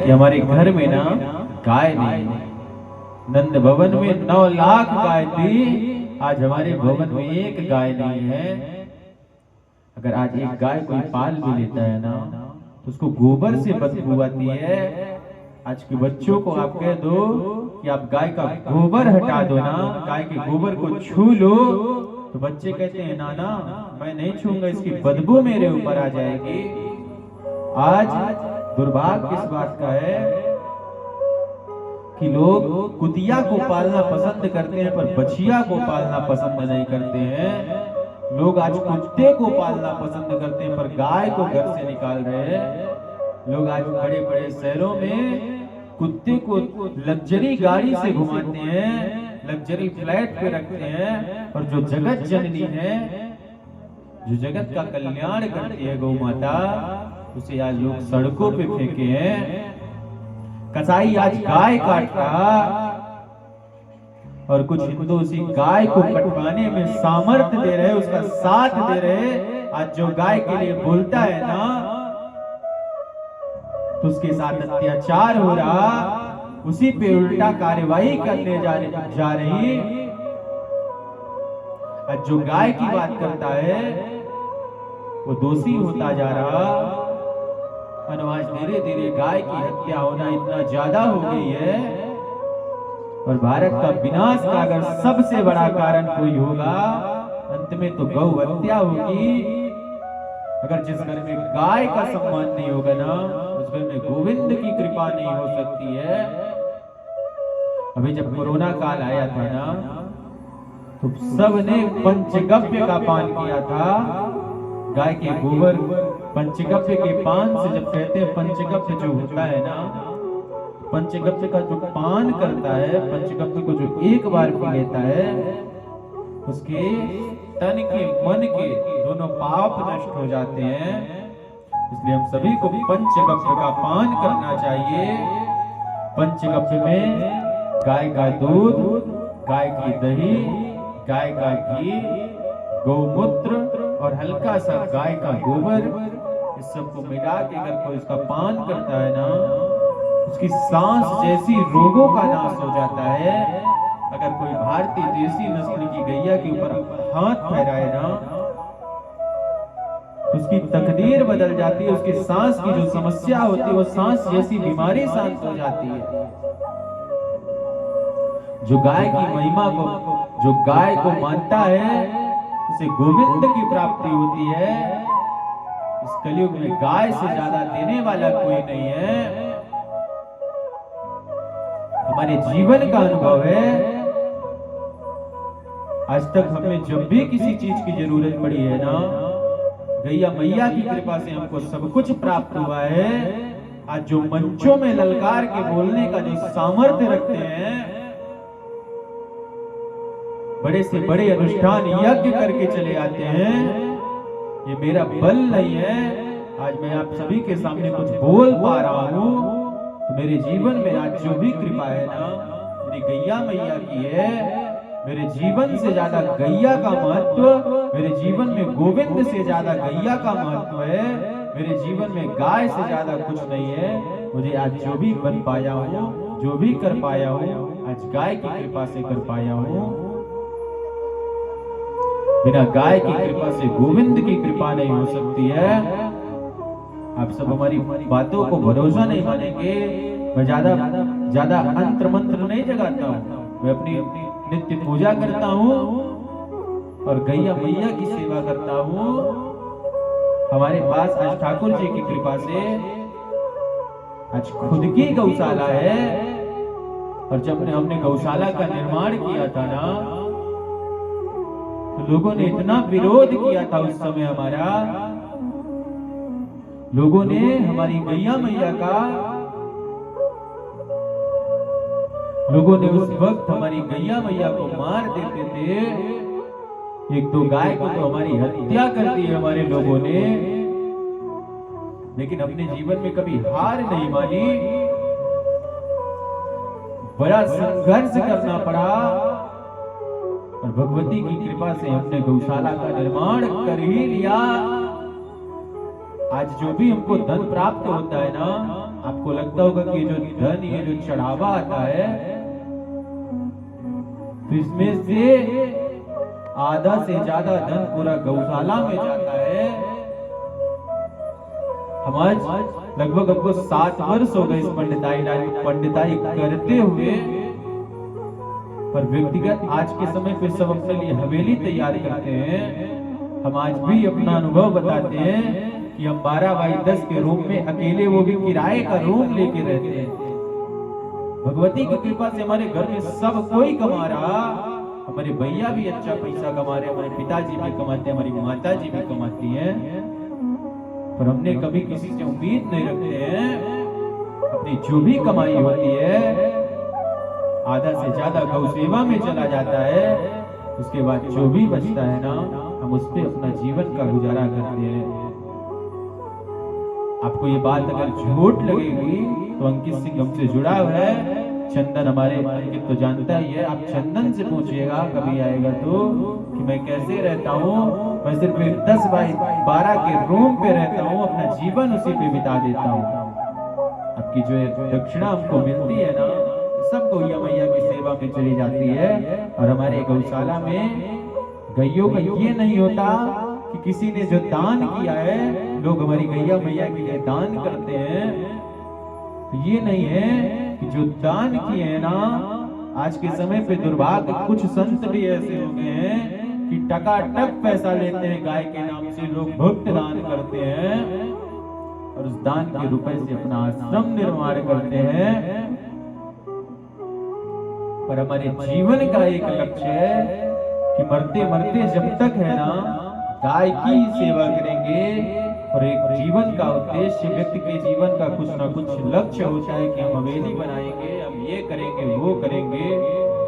कि हमारे घर में ना गाय नहीं है। नंद भवन में 9 लाख गाय थी, आज हमारे भवन में एक गाय नहीं है। अगर आज एक गाय कोई पाल भी लेता है ना तो उसको गोबर से बदबू आती है। आज के बच्चों को आप कह दो कि आप गाय का गोबर हटा दो ना, गाय के गोबर को छू लो, तो बच्चे कहते हैं नाना मैं नहीं छूंगा, इसकी बदबू मेरे ऊपर आ जाएगी। आज दुर्भाग्य इस बात का है कि लोग कुतिया को पालना पसंद करते हैं पर बछिया को पालना पसंद नहीं करते हैं। लोग आज कुत्ते को पालना पसंद करते हैं पर गाय को घर से निकाल रहे हैं। लोग आज बड़े बड़े शहरों में कुत्ते को लग्जरी गाड़ी से घुमाते हैं, लग्जरी फ्लैट पे रखते हैं, और जो जगत जननी है, जो जगत का कल्याण करती है गौ माता, उसे आज लोग सड़कों पे फेंके हैं। कसाई आज गाय काट रहा और कुछ हिंदू उसी गाय को कटवाने में सामर्थ्य दे रहे, उसका साथ दे रहे। आज जो गाय के लिए बोलता है ना तो उसके साथ अत्याचार हो रहा, उसी पे उल्टा कार्यवाही करने जा रही। आज जो गाय की बात करता है वो दोषी होता जा रहा। आज धीरे धीरे गाय की हत्या होना इतना ज्यादा हो गई है, और भारत का विनाश का अगर सबसे बड़ा कारण कोई होगा अंत में तो गौ हत्या होगी। अगर जिस घर में गाय का सम्मान नहीं होगा ना, उस घर में गोविंद की कृपा नहीं हो सकती है। अभी जब कोरोना काल आया था ना तो सबने पंचगव्य का पान किया था। गाय के गोबर पंचगव्य के पान से, जब कहते हैं पंचगव्य जो होता है ना, पंचगव्य का जो पान करता है, पंचगव्य को जो एक बार पी लेता है, उसके तन के मन के दोनों पाप नष्ट हो जाते हैं। इसलिए हम सभी को पंचगव्य का पान करना चाहिए। पंचगव्य में गाय का दूध, गाय की दही, गाय का घी, गौमूत्र और हल्का सा गाय का गोबर, इस सबको मिला के अगर कोई इसका पान करता है ना, उसकी सांस जैसी रोगों का नाश हो जाता है। अगर कोई भारतीय देसी नस्ल की गैया के ऊपर हाथ फहराए ना तो उसकी तकदीर बदल जाती है। उसकी सांस की जो समस्या होती है वो सांस जैसी बीमारी शांत हो जाती है। जो गाय की महिमा को, जो गाय को मानता है, उसे गोविंद की प्राप्ति होती है। इस कलयुग में गाय से ज्यादा देने वाला कोई नहीं है। हमारे जीवन का अनुभव है, आज तक हमें जब भी किसी चीज की जरूरत पड़ी है ना, गैया मैया की कृपा से हमको सब कुछ प्राप्त हुआ है। आज जो मंचों में ललकार के बोलने का जो सामर्थ्य रखते हैं, बड़े से बड़े अनुष्ठान यज्ञ करके चले आते हैं, ये मेरा बल नहीं है। आज मैं आप सभी के सामने कुछ बोल पा रहा हूं तो मेरे जीवन में आज जो भी कृपा है ना, मेरी गैया मैया की है। मेरे जीवन से ज्यादा गैया का महत्व, मेरे जीवन में गोविंद से ज्यादा गैया का महत्व है। मेरे जीवन में गाय से ज्यादा कुछ नहीं है। मुझे आज जो भी बन पाया हूँ, जो भी कर पाया हूँ, आज गाय की कृपा से कर पाया हूँ। बिना गाय की कृपा से गोविंद की कृपा नहीं हो सकती है। आप सब हमारी बातों को भरोसा नहीं मानेंगे। मैं ज्यादा अंतर मंत्र नहीं जगाता हूँ, मैं अपनी नित्य पूजा करता हूँ और गैया मैया की सेवा करता हूँ। हमारे पास आज ठाकुर जी की कृपा से आज खुद की गौशाला है, और जब हमने गौशाला का निर्माण किया था ना, तो लोगों ने इतना विरोध किया था उस समय हमारा। लोगों ने हमारी गैया मैया का, लोगों ने उस वक्त हमारी गैया मैया को मार देते थे। एक दो गाय को तो हमारी हत्या कर दी हमारे लोगों ने, लेकिन अपने जीवन में कभी हार नहीं मानी। बड़ा संघर्ष करना पड़ा और भगवती की कृपा से हमने गौशाला का निर्माण कर ही लिया। आज जो भी हमको धन प्राप्त होता है ना, आपको लगता होगा कि जो धन, ये जो चढ़ावा आता है, तो इसमें से आधा से ज्यादा धन पूरा गौशाला में जाता है। हम आज लगभग हमको 7 वर्ष हो गए इस पंडिताई करते हुए, पर व्यक्तिगत आज के समय पे सब अपने लिए हवेली तैयार करते हैं। हम आज भी अपना अनुभव बताते हैं कि हम 12 बाई 10 के रूम में अकेले, वो भी किराए का रूम लेके रहते हैं। भगवती की कृपा से हमारे घर में सब कोई कमा रहा। हमारे भैया भी अच्छा पैसा कमा रहे, हमारे पिताजी भी कमाते हैं, हमारी माता जी भी कमाती हैं, पर हमने कभी किसी से उम्मीद नहीं रखते हैं। अपनी जो भी कमाई होती है आधा से ज्यादा गौ सेवा में चला जाता है। उसके बाद जो भी बचता है ना, हम उस पे अपना जीवन का गुजारा करते हैं। आपको ये बात अगर झूठ लगेगी तो अंकित सिंह हमसे जुड़ा हुआ है। चंदन हमारे अंकित तो जानता ही है। आप चंदन से पूछिएगा कभी आएगा तो कि मैं कैसे रहता हूँ। मैं सिर्फ 10 बाई 12 के रूम पे रहता हूँ, अपना जीवन उसी पे बिता देता हूँ। आपकी जो दक्षिणा हमको मिलती है ना, सब गौया मैया की सेवा में चली जाती है। और हमारे गौशाला में गैयों का ये नहीं होता कि किसी ने जो दान किया है, लोग हमारी गैया मैया के लिए दान करते हैं, तो ये नहीं है कि जो दान किए हैं ना, आज के समय पे दुर्भाग्य कुछ संत भी ऐसे हो गए हैं कि टकाटक पैसा लेते हैं गाय के नाम से। लोग भक्त दान करते हैं और उस दान के रुपए से अपना आश्रम निर्माण करते हैं। पर हमारे जीवन का एक लक्ष्य है कि मरते मरते जब तक है ना, गाय की सेवा करेंगे। और एक जीवन का उद्देश्य, व्यक्ति के जीवन का कुछ ना कुछ लक्ष्य होता है कि हम हवेली बनाएंगे, हम ये करेंगे, वो करेंगे।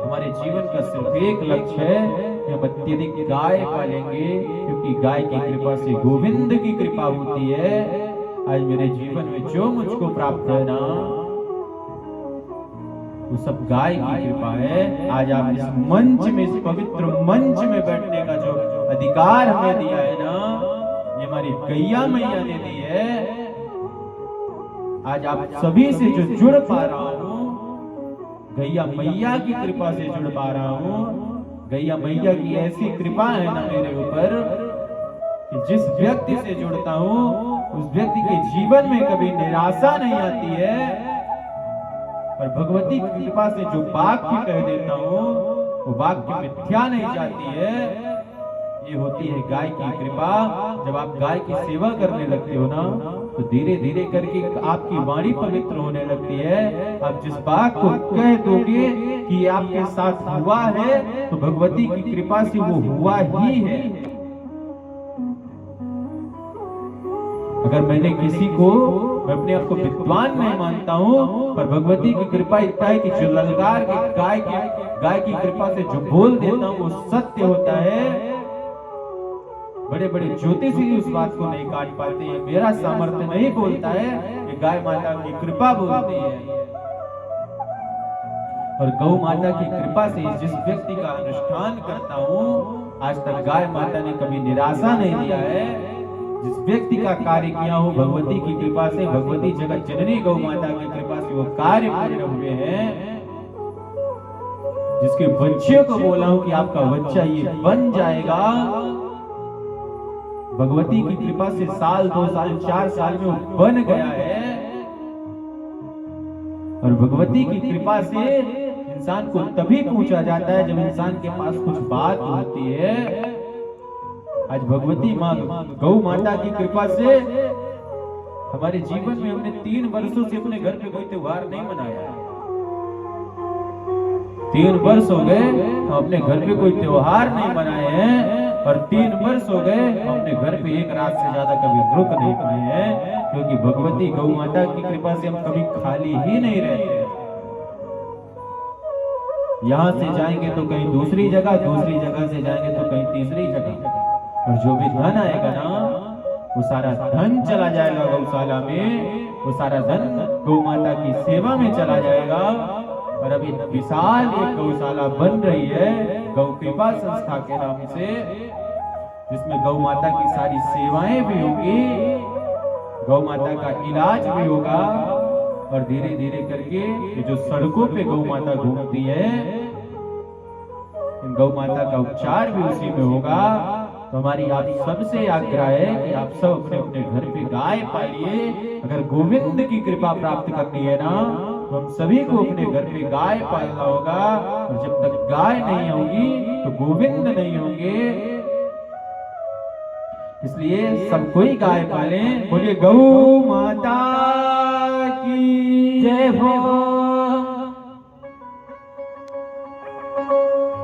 हमारे जीवन का सिर्फ एक लक्ष्य है कि हम अत्यधिक गाय पालेंगे, क्योंकि गाय की कृपा से गोविंद की कृपा होती है। आज मेरे जीवन में जो मुझको प्राप्त है ना, वो सब गाय की कृपा है। आज आप इस मंच में, इस पवित्र मंच में बैठने का जो अधिकार हमें दिया है ना, ये हमारी गैया मैया ने दी है। आज आप सभी से जो जुड़ पा रहा हूँ, गैया मैया की कृपा से जुड़ पा रहा हूँ। गैया मैया की ऐसी कृपा है ना मेरे ऊपर कि जिस व्यक्ति से जुड़ता हूँ, उस व्यक्ति के जीवन में कभी निराशा नहीं आती है। और भगवती की कृपा से जो वाक्य कह देता हूँ, वो वाक्य मिथ्या नहीं जाती है। ये होती है गाय की कृपा। जब आप गाय की सेवा करने लगते हो ना, तो धीरे धीरे करके आपकी वाणी पवित्र होने लगती है। आप जिस बात को कह दोगे कि आपके साथ हुआ है, तो भगवती की कृपा से वो हुआ ही है। अगर मैंने किसी को, मैं अपने आप को विद्वान नहीं मानता हूँ, पर भगवती की कृपा इतना है कि जो ललकार के गाय की कृपा से जो बोल देता हूँ वो सत्य होता है। बड़े बड़े ज्योतिषी उस बात को नहीं काट पाते हैं। मेरा सामर्थ्य नहीं बोलता है, कि गाय माता की कृपा बोलती है। और गौ माता की कृपा से जिस व्यक्ति का अनुष्ठान करता हूँ, आज तक गाय माता ने कभी निराशा नहीं दिया है। जिस व्यक्ति का कार्य किया हो भगवती की कृपा से, भगवती जगत जननी गौ माता की कृपा से वो कार्य पूर्ण हुए हैं। जिसके बच्चे को बोला हूं कि आपका बच्चा ये बन जाएगा, भगवती की कृपा से साल 2 साल 4 साल में वो बन गया है। और भगवती की कृपा से इंसान को तभी पूछा जाता है जब इंसान के पास कुछ बात होती है। आज भगवती माँ गौ माता की कृपा से हमारे जीवन में हमने 3 वर्षों से अपने घर पे कोई त्योहार नहीं मनाया है। 3 वर्ष हो गए हम अपने घर पे कोई त्योहार नहीं मनाए हैं। और 3 वर्ष हो गए हम अपने घर पे एक रात से ज्यादा कभी रुक नहीं पाए हैं, क्योंकि भगवती गौ माता की कृपा से हम कभी खाली ही नहीं रहते। यहाँ से जाएंगे तो कहीं दूसरी जगह से जाएंगे तो कहीं तीसरी जगह। और जो भी धन आएगा ना, वो सारा धन चला जाएगा गौशाला में, वो सारा धन गौ माता की सेवा में चला जाएगा। और अभी विशाल एक गौशाला बन रही है गौ कृपा संस्था के नाम से, जिसमें गौ माता की सारी सेवाएं भी होगी, गौ माता का इलाज भी होगा, और धीरे धीरे करके ये जो सड़कों पे गौ माता घूमती है, इन गौ माता का उपचार भी उसी में होगा। तो हमारी आप सबसे आग्रह है कि आप सब अपने अपने घर पे गाय पालिए। अगर गोविंद की कृपा प्राप्त करनी है ना, तो हम सभी को अपने घर पे गाय पालना होगा। और जब तक गाय नहीं होगी तो गोविंद नहीं होंगे। इसलिए सब कोई गाय पालें। बोलिए गौ माता की जय हो।